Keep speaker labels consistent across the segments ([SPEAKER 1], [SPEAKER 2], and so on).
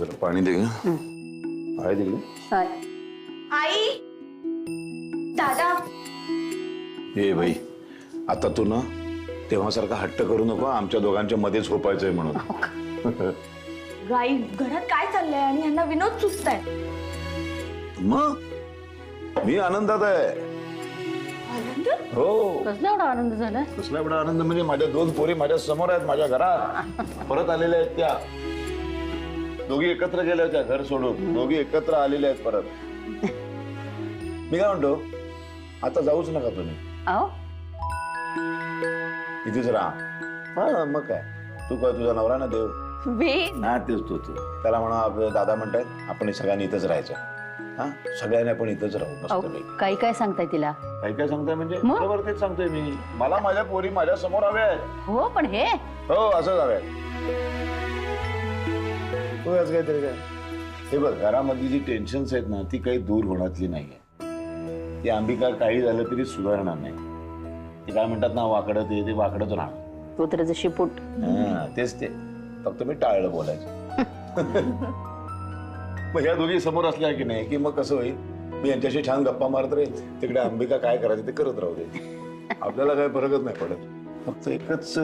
[SPEAKER 1] जरा पाणी दे. आहे तिकडे?
[SPEAKER 2] आई, दादा.
[SPEAKER 1] ए बाई, आता तू ना तेव्हासारखा हट्ट करू नको. आमच्या दोघांच्या मध्ये झोपायचंय म्हणून.
[SPEAKER 2] गाई, घरात काय चाललंय आणि ह्यांना विनोद सुचताय?
[SPEAKER 1] मग मी आनंदात आहे.
[SPEAKER 2] आनंद?
[SPEAKER 1] हो.
[SPEAKER 3] कसला एवढा आनंद झाला?
[SPEAKER 1] कसला एवढा आनंद म्हणजे माझ्या 2 पोरी माझ्या समोर आहेत, माझ्या घरात परत आलेल्या आहेत. त्या दोघी एकत्र गेल्या होत्या घर सोडून, दोघी एकत्र आलेल्या आहेत परत. मी काय म्हणतो, आता जाऊच नका तुम्ही.
[SPEAKER 3] अहो
[SPEAKER 1] इथेच राहा. हा मग काय, तू काय तुझा नवरा ना देव. हा तेच तू त्याला म्हणा आपले दादा म्हणतायत आपण सगळ्यांनी इथंच राहायचं. हा सगळ्यांनी आपण इथंच राहू मस्त.
[SPEAKER 3] काही काय सांगताय तिला?
[SPEAKER 1] काय सांगताय म्हणजे बरोबर तेच सांगतोय मी. मला माझ्या पोरी माझ्या समोर हव्या आहेत.
[SPEAKER 3] हो पण हे
[SPEAKER 1] हो असंच हव्या. तू याच काहीतरी काय. हे बघ, घरामधली जी टेन्शन्स आहेत ना ती काही दूर होण्यातली नाहीये. ती अंबिका काही झालं तरी सुधारणार नाही. ते काय म्हणतात ना, वाकडं ते वाकडच राहणार.
[SPEAKER 3] तो तर जशी पुट.
[SPEAKER 1] तेच ते, फक्त मी टाळलं बोलायचं. मग ह्या दोघी समोर असल्या की नाही की मग कसं होईल, मी यांच्याशी छान गप्पा मारत राहील, तिकडे अंबिका काय करायचं ते करत राहू दे. आपल्याला काही फरकच नाही पडत. फक्त एकच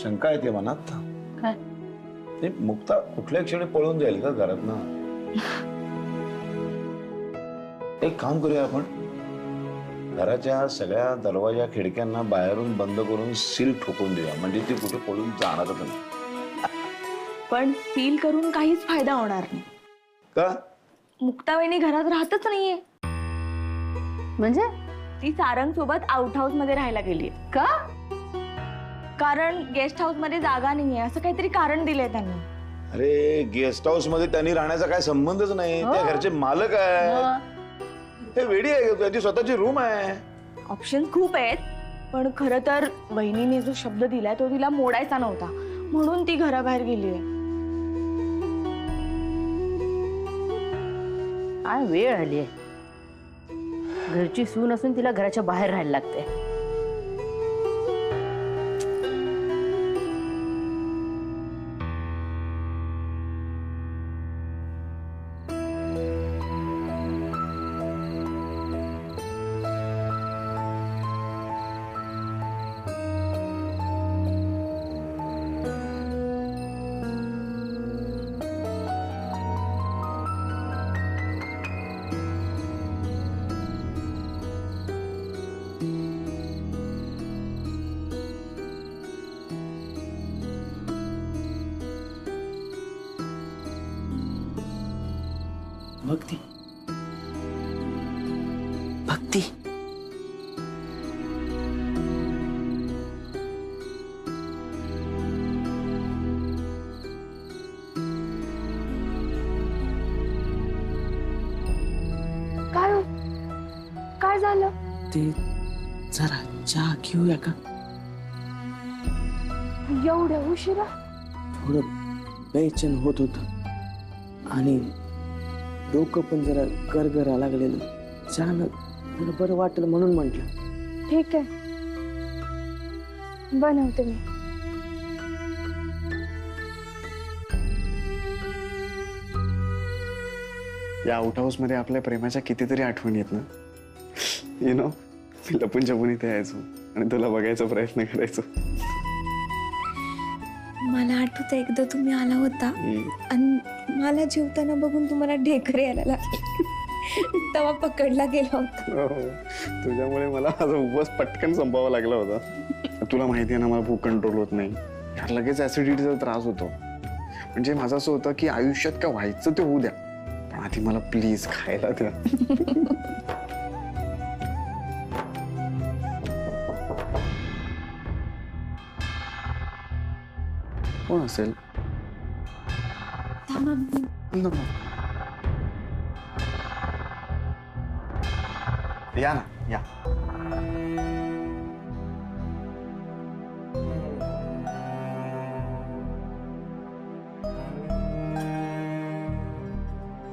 [SPEAKER 1] शंका येते मनात.
[SPEAKER 3] काय?
[SPEAKER 1] ते मुक्ता कुठल्या क्षणी पळून जाईल का घरातनं? एक काम करूया आपण, घराच्या सगळ्या दरवाजा खिडक्यांना बाहेरून बंद करून सील ठोकून देऊया, म्हणजे ती कुठे पळून जाणारच नाही.
[SPEAKER 2] पण सील करून काहीच फायदा होणार नाही.
[SPEAKER 1] का?
[SPEAKER 2] मुक्ताबाईंनी घरात राहतच नाहीये.
[SPEAKER 3] म्हणजे
[SPEAKER 2] ती सारंग सोबत आउट हाऊस मध्ये राहायला गेली.
[SPEAKER 3] का?
[SPEAKER 2] कारण गेस्ट हाऊस मध्ये जागा नाहीये असं काहीतरी कारण दिलंय त्यांनी.
[SPEAKER 1] अरे गेस्ट हाऊस मध्ये त्यांनी राहण्याचा काय संबंधच नाही. त्या घरचे मालक आहे. ते वेडी आहे, त्याची स्वतःची रूम आहे.
[SPEAKER 2] ऑप्शन खूप आहेत, पण खरं तर वहिनीने जो शब्द दिलाय तो तिला मोडायचा नव्हता, म्हणून ती घराबाहेर गेली आहे.
[SPEAKER 3] काय वेळ आली आहे. घरची सून असून तिला घराच्या बाहेर राहायला लागते.
[SPEAKER 4] भक्ती, भक्ती,
[SPEAKER 2] काय झालं?
[SPEAKER 4] ते जरा चहा घेऊया का?
[SPEAKER 2] एवढ्या उशिरा?
[SPEAKER 4] थोडं बेचैन होत होत आणि डोकं पण जरा गरगरा लागलेलं. चहानं मला बरं वाटलं म्हणून म्हटलं.
[SPEAKER 2] ठीक आहे, बनवते मी.
[SPEAKER 5] या आउट हाऊस मध्ये आपल्या प्रेमाच्या कितीतरी आठवणी आहेत ना. यु नो, लपून छपून इथे यायचो आणि तुला बघायचा प्रयत्न करायचो.
[SPEAKER 6] मला आठवतं एकदा तुम्ही आला होता आणि मला जेवताना बघून तुम्हाला ढेकर यायला लागले. तेव्हा पकडला गेला होता.
[SPEAKER 5] तुझ्यामुळे मला माझा उपवास पटकन संपावा लागला होता. तुला माहिती आहे ना, मला भूक कंट्रोल होत नाही. यार लगेच ऍसिडिटीचा त्रास होतो. म्हणजे माझं असं होतं की आयुष्यात काय व्हायचं ते होऊ द्या, पण आधी मला प्लीज खायला द्या. कोण असेल? या ना, या.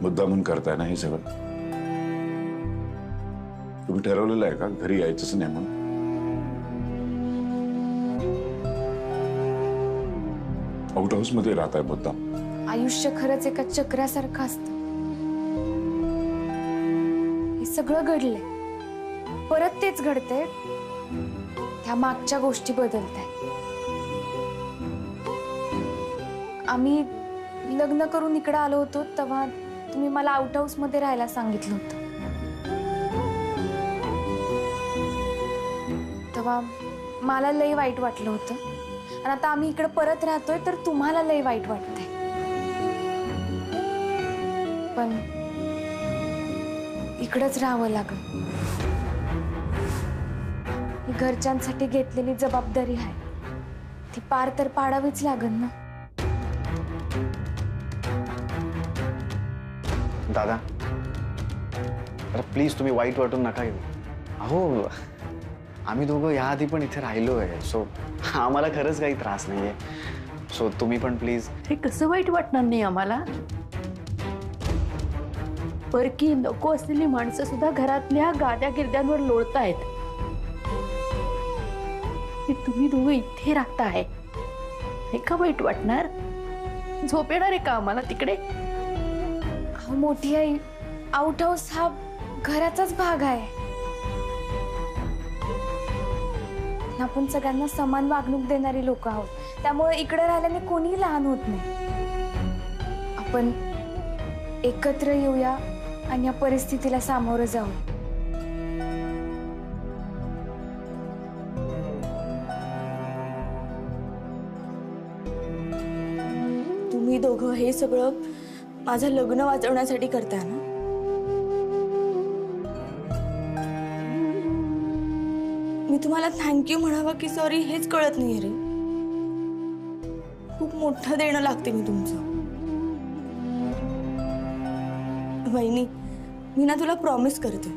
[SPEAKER 1] मुद्दामून करताय ना हे सगळं? तुम्ही ठरवलेलं आहे का घरी यायचंच नाही म्हणून?
[SPEAKER 7] आउट हाऊस मध्ये राहत आहे मुद्दाम.
[SPEAKER 6] आयुष्य खरंच एका चक्रासारखं असतं. हे सगळं घडलंय, परत तेच घडतंय. त्या मागच्या गोष्टी बदलताय. आम्ही लग्न करून इकडे आलो होतो तेव्हा तुम्ही मला आउट हाऊस मध्ये राहायला सांगितलं होतं. तेव्हा मला लई वाईट वाटलं होतं आणि आता आम्ही इकडे परत राहतोय तर तुम्हाला लई वाईट वाटतंय. पण इकडेच राहावं लागलं. ही घरच्यांसाठी घेतलेली जबाबदारी आहे, ती पार तर पाडावीच लागल ना.
[SPEAKER 5] दादा तर प्लीज तुम्ही वाईट वाटून नका घेऊ. अहो आम्ही दोघं याआधी पण इथे राहिलो आहे, सो आम्हाला खरंच काही त्रास नाहीये. सो तुम्ही पण प्लीज.
[SPEAKER 3] हे कसं वाईट वाटणार नाही आम्हाला? परकी नको असलेली माणसं सुद्धा घरातल्या गाद्या गिरद्यांवर लोळतायत. तुम्ही दोघं इथे राहताय, हे का वाईट वाटणार? झोप येणार आहे का आम्हाला तिकडे?
[SPEAKER 6] अहो मोठी आई, आउट हाऊस हा घराचाच भाग आहे. आपण सगळ्यांना समान वागणूक देणारी लोक आहोत, त्यामुळे इकडे राहिल्याने कोणीही लहान होत नाही. आपण एकत्र येऊया आणि या परिस्थितीला सामोरं जाऊ.
[SPEAKER 2] तुम्ही दोघं हे सगळं माझं लग्न वाचवण्यासाठी करताय ना? मी तुम्हाला थँक्यू म्हणावं की सॉरी हेच कळत नाहीये रे. खूप मोठं देणं लागते मी तुमचं. वहिनी, मी ना तुला प्रॉमिस करते,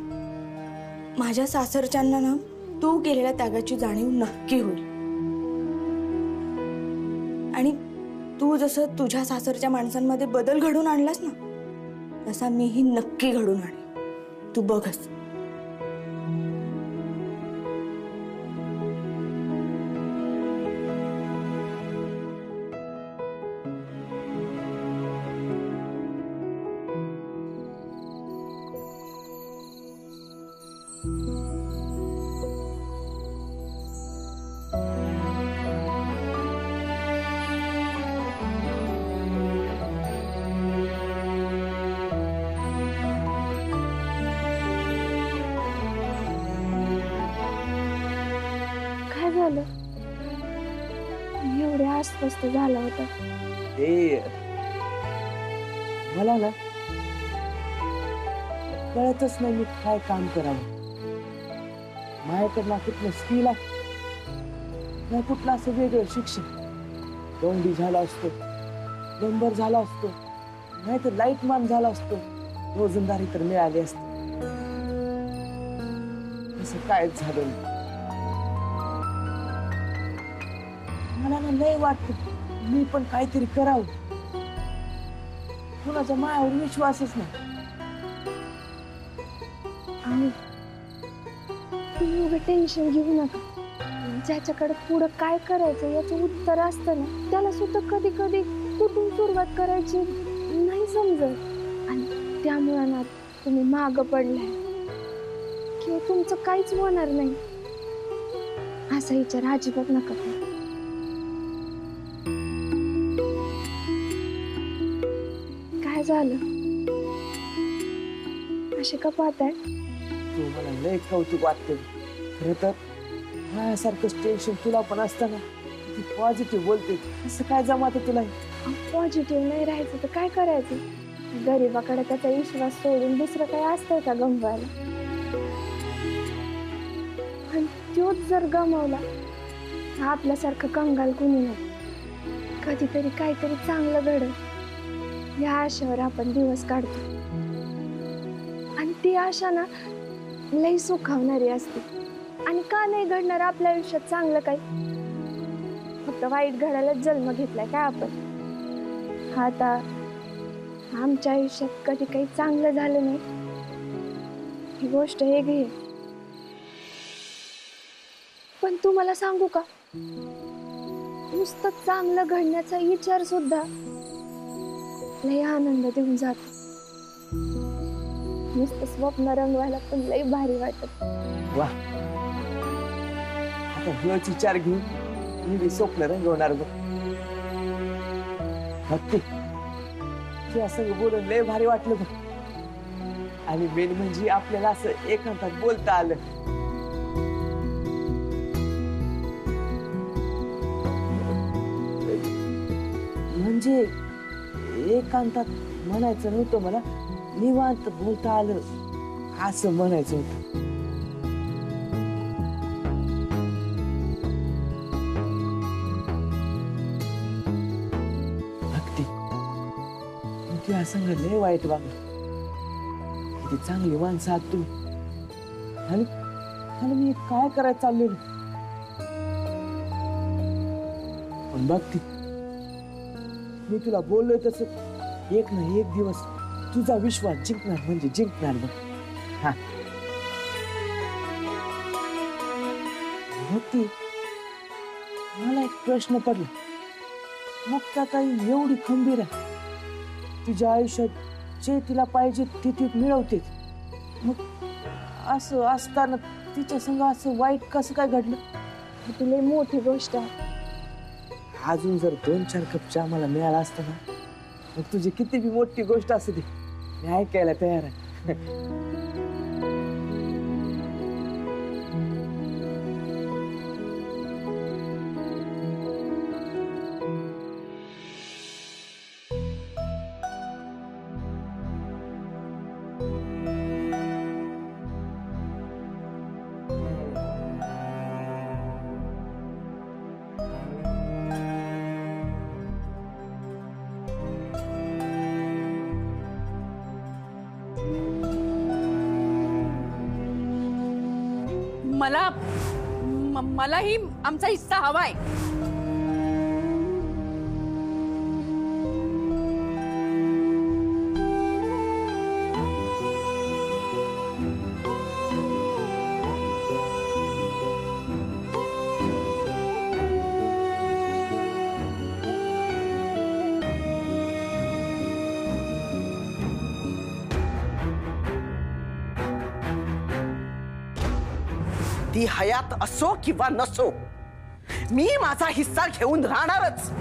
[SPEAKER 2] माझ्या सासरच्यांना ना तू केलेल्या त्यागाची जाणीव नक्की होईल. आणि तू जसं तुझ्या सासरच्या माणसांमध्ये बदल घडून आणलास ना, तसा मीही नक्की घडून आणेन. तू बघच.
[SPEAKER 6] काय झालं? एवढे अस्वस्थ झाला होता.
[SPEAKER 4] ते मला ना कळतच नाही मी काय काम करावं. माझ्याकडनं कुठलं स्किल आहे नाही, कुठलं असं वेगळं शिक्षण. दोंडी झाला असतो, नंबर झाला असतो, नाही तर लाईट मॅन झाला असतो, रोजंदारी तर मिळाली असते. असं कायच झालं नाही. मला ना लय वाटतं मी पण काहीतरी करावं. कुणाच्या मायावर विश्वासच नाही.
[SPEAKER 6] आणि तुम्ही एवढं टेन्शन घेऊ नका. ज्याच्याकडे पुढं काय करायचं याचं उत्तर असतं ना, त्याला सुद्धा कधी कधी कुठून सुरुवात करायची नाही समजत. आणि त्यामुळे ना तुम्ही मागं पडलाय किंवा तुमचं काहीच होणार नाही असा विचार अजिबात नका करू. काय झालं? असे का पाहताय?
[SPEAKER 4] तू मला लय कौतुक वाटते. खरं तर माझ्यासारखंच टेन्शन तुला पण असताना ती पॉझिटिव्ह बोलते. असं काय जमात तुला?
[SPEAKER 6] पॉझिटिव्ह नाही राहायचं तर काय करायचं? गरीबाकडे त्याचा विश्वास सोडून दुसरं काही असतंय का गमवायला? आणि तोच जर गमावला आपल्यासारखं कंगाल कुणी नाही. कधीतरी काहीतरी चांगलं घडलं या आशेवर आपण दिवस काढतो. आणि ती आशा ना लई सुखावणारी असते. आणि का नाही घडणार आपल्या आयुष्यात चांगलं काही? फक्त वाईट घडायलाच जन्म घेतलाय काय आपण? आता आमच्या आयुष्यात कधी काही चांगलं झालं नाही ही गोष्ट वेगळी आहे. पण तू मला सांगू का, नुसतं चांगलं घडण्याचा विचार सुद्धा लय आनंद देऊन जातो. नुसतं स्वप्न रंगवायला पण लय भारी वाटत.
[SPEAKER 4] वा, आता ह्योच विचार घेऊन मी बी स्वप्न रंगवणार बघ. भक्ती, तुझ्या संग बोलून लय भारी वाटलं बघ. आणि मेन म्हणजे आपल्याला असं एकांतात बोलता आलं. म्हणजे एकांतात म्हणायचं नव्हतं मला, निवांत बोलता आलं असं म्हणायचं होतं. भक्ती, मी तुझ्या संग लय वाईट वागलं. किती चांगली माणसं आहात तुम्ही. आणि मी काय करायचं चाललेलो. पण भक्ती, मी तुला बोललोय तसं एक ना एक दिवस तुझा विश्वास जिंकणार म्हणजे जिंकणार बघ. हा भक्ती, मला एक प्रश्न पडला. मुक्ताताई एवढी खंबीर आहे, तुझ्या आयुष्यात जे तिला पाहिजे ते ती मिळवते. मग असं असताना तिच्या संग असं वाईट कसं काय घडलं?
[SPEAKER 6] ही लय मोठी गोष्ट आहे.
[SPEAKER 4] अजून जर 2-4 कप चहा मला मिळाला असता ना, मग तुझी किती बी मोठी गोष्ट असू दे, मी ऐकायला तयार आहे.
[SPEAKER 8] मलाही आमचा हिस्सा हवाय.
[SPEAKER 9] ती हयात असो किंवा नसो, मी माझा हिस्सा घेऊन राहणारच.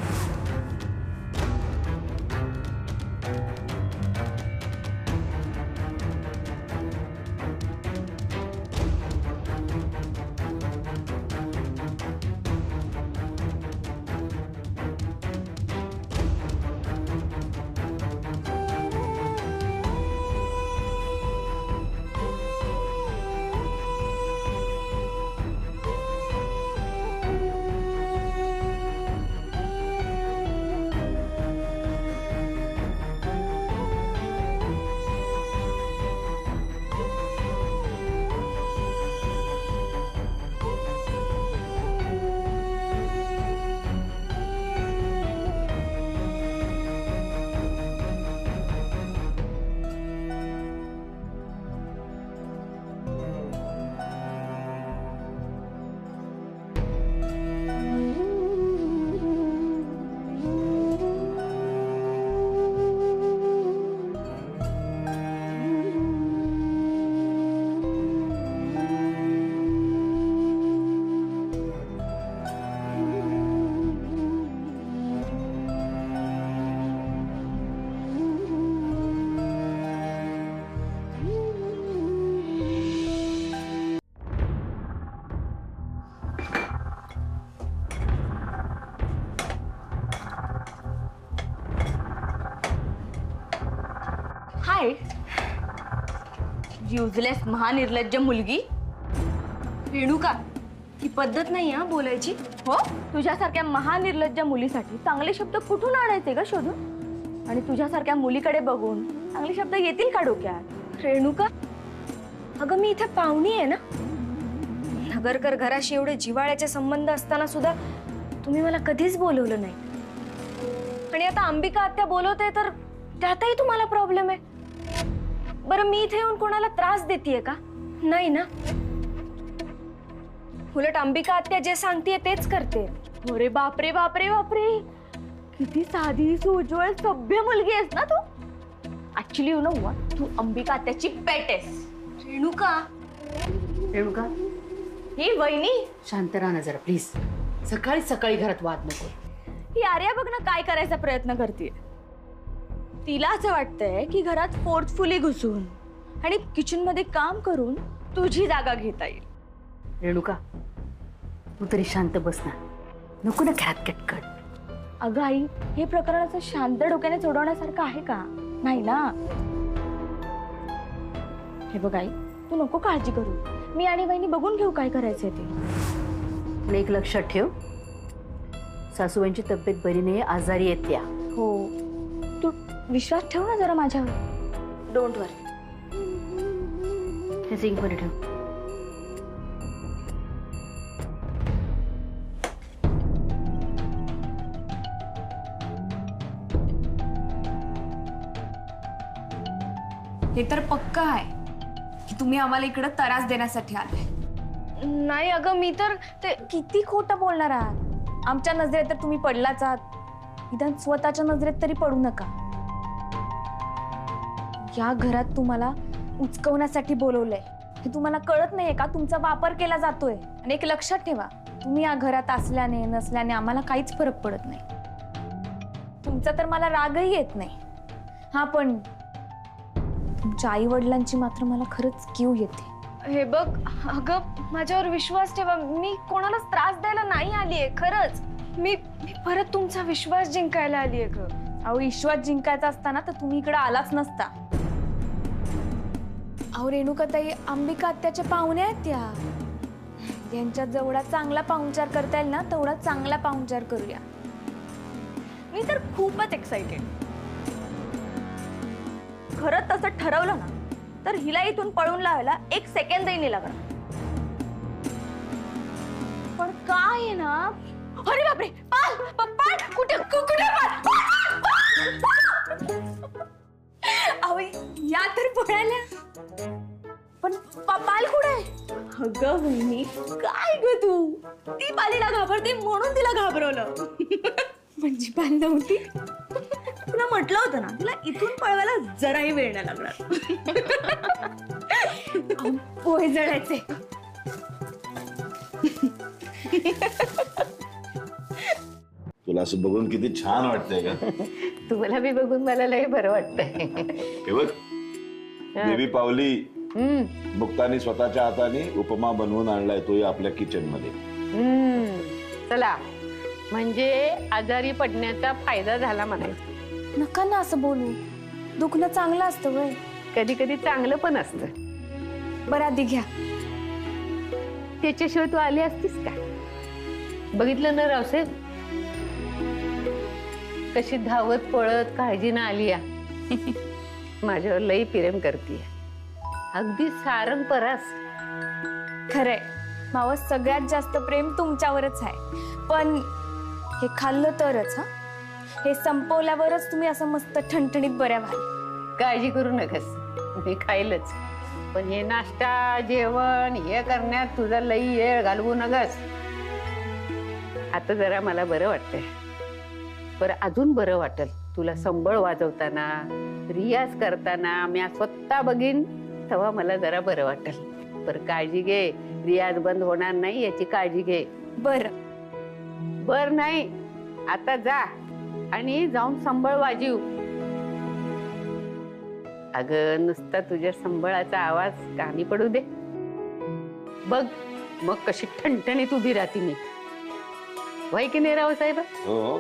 [SPEAKER 2] हाय, युजलेस महानिर्लज्ज मुलगी. रेणुका, ही पद्धत नाही हा बोलायची. हो, तुझ्यासारख्या महानिर्लज्ज मुलीसाठी चांगले शब्द कुठून आणायचे ग शोधून? आणि तुझ्यासारख्या मुलीकडे बघून चांगले शब्द येतील का डोक्यात?
[SPEAKER 6] रेणुका, अगं मी इथे पाहुणी आहे ना. नगरकर घराशी एवढे जिव्हाळ्याचे संबंध असताना सुद्धा तुम्ही मला कधीच बोलवलं नाही. आणि आता अंबिका आत्या बोलवते तर त्यातही तुम्हाला प्रॉब्लेम आहे. बरं, मी इथे येऊन कोणाला त्रास देतेय का? नाही ना. उलट अंबिका आत्या जे सांगतेय तेच करते.
[SPEAKER 2] अरे बापरे बापरे बापरे, किती साधी सोजवळ सभ्य मुलगी आहेस ना तू. ऍक्च्युली यू नो व्हॉट, तू अंबिका आत्याची पेट आहेस. रेणुका,
[SPEAKER 3] रेणुका
[SPEAKER 2] ही वहिनी.
[SPEAKER 3] शांत राहा ना जरा प्लीज. सकाळी सकाळी घरात वाद नको.
[SPEAKER 2] ही आर्या बघ ना काय करायचा प्रयत्न करते. तिला असं वाटतंय की घरात फोर्सफुली घुसून आणि किचन मध्ये काम करून तुझी जागा घेता येईल.
[SPEAKER 3] रेणुका तू तरी शांत बस ना, नको ना घरात कटकट.
[SPEAKER 2] अगं आई, हे प्रकरण असं शांत डोक्याने सोडवण्यासारखं आहे का? नाही ना. हे बघ आई, तू नको काळजी करू. मी आणि वहिनी बघून घेऊ काय करायचंय ते.
[SPEAKER 3] पण एक लक्षात ठेव, सासूबाईंची तब्येत बरी नाही, आजारी आहेत त्या.
[SPEAKER 2] हो, तू विश्वास ठेव ना जरा माझ्यावर. डोंट वरी.
[SPEAKER 3] हे सिंक मध्ये ठेव.
[SPEAKER 10] हे तर पक्का आहे की तुम्ही आम्हाला इकडे त्रास देण्यासाठी आलाय.
[SPEAKER 2] नाही अगं, मी तर ते किती खोटं बोलणार आहात. आमच्या नजरेत तर तुम्ही पडलाच आहात, निदान स्वतःच्या नजरेत तरी पडू नका. या घरात तुम्हाला उचकवण्यासाठी बोलवलंय हे तुम्हाला कळत नाहीये का? तुमचा वापर केला जातोय. आणि एक लक्षात ठेवा, तुम्ही या घरात असल्याने नसल्याने आम्हाला काहीच फरक पडत नाही. तुमचा तर मला रागही येत नाही. हा, पण तुमच्या आई वडिलांची मात्र मला खरंच कीव येते. हे बघ अगं, माझ्यावर विश्वास ठेवा. मी कोणालाच त्रास द्यायला नाही आलीये, खरंच. मी परत तुमचा विश्वास जिंकायला आलीये ग. अहो, विश्वास जिंकायचा असताना तर तुम्ही इकडे आलाच नसता. अहो रेणुकाताई, अंबिका आत्याच्या पाहुण्या आहेत त्या. यांच्या जेवढा चांगला पाहुणचार करता येईल ना तेवढा चांगला पाहुणचार करूया. मी तर खूपच एक्साइटेड. खरं तसं ठरवलं ना तर हिला इथून पळून लावायला 1 सेकंदही नाही लागणार. पण काय आहे ना, अरे बापरे, पाल पाल कुठे कुठे
[SPEAKER 10] अहो या तर पळाल्या.
[SPEAKER 2] पण पाल कुठे आहे? अगं वहिनी, काय ग तू? ती पालीला घाबरते म्हणून तिला घाबरवलं.
[SPEAKER 10] म्हणजे पाल नव्हती.
[SPEAKER 2] तुला म्हटलं होतं ना, तिला इथून पळवायला जराही वेळ नाही लागणार.
[SPEAKER 10] पोहे जळायचे.
[SPEAKER 1] तुला असं बघून किती छान वाटतंय का?
[SPEAKER 3] तुम्हाला बी बघून मला लय बरं वाटतंय.
[SPEAKER 1] हे बघ, बेबी पावली मुक्तानी स्वतःच्या हाताने उपमा बनवून आणलाय, तोही आपल्या किचन मध्ये.
[SPEAKER 3] चला, म्हणजे आजारी पडण्याचा फायदा झाला म्हणायचं.
[SPEAKER 2] नका ना असं बोलू. दुखणं चांगलं असतं वय.
[SPEAKER 3] कधी कधी चांगलं पण असतं.
[SPEAKER 2] बरं आधी घ्या.
[SPEAKER 3] त्याच्याशिवाय तू आली असतीस का? बघितलं ना रावसाहेब, कशी धावत पळत काळजीनं आली या. माझ्यावर लई प्रेम करतीय, अगदी सारंग परास.
[SPEAKER 2] खरंय, मावस सगळ्यात जास्त प्रेम तुमच्यावरच आहे. पण हे खाल्लं तरच. हा, हे संपवल्यावरच तुम्ही असं मस्त ठणठणीत बऱ्या व्हाल.
[SPEAKER 3] काळजी करू नकस, मी खाईलच. पण हे नाश्ता जेवण हे करण्यात तुझा लई वेळ घालवू नकस. आता जरा मला बरं वाटतंय. बरं, अजून बरं वाटेल तुला संबळ वाजवताना, रियाज करताना. मी स्वतः बघीन तेव्हा मला जरा बरं वाटेल. बरं, काळजी घे, रियाज बंद होणार नाही याची काळजी घे.
[SPEAKER 2] बरं
[SPEAKER 3] बर नाही, आता जा आणि जाऊन संबळ वाजीव. अगं, नुसता तुझ्या संबळाचा आवाज कानी पडू दे. बघ मग कशी ठणठणीत उभी राहते मी. वय की नाही रावसाहेब?
[SPEAKER 1] हो.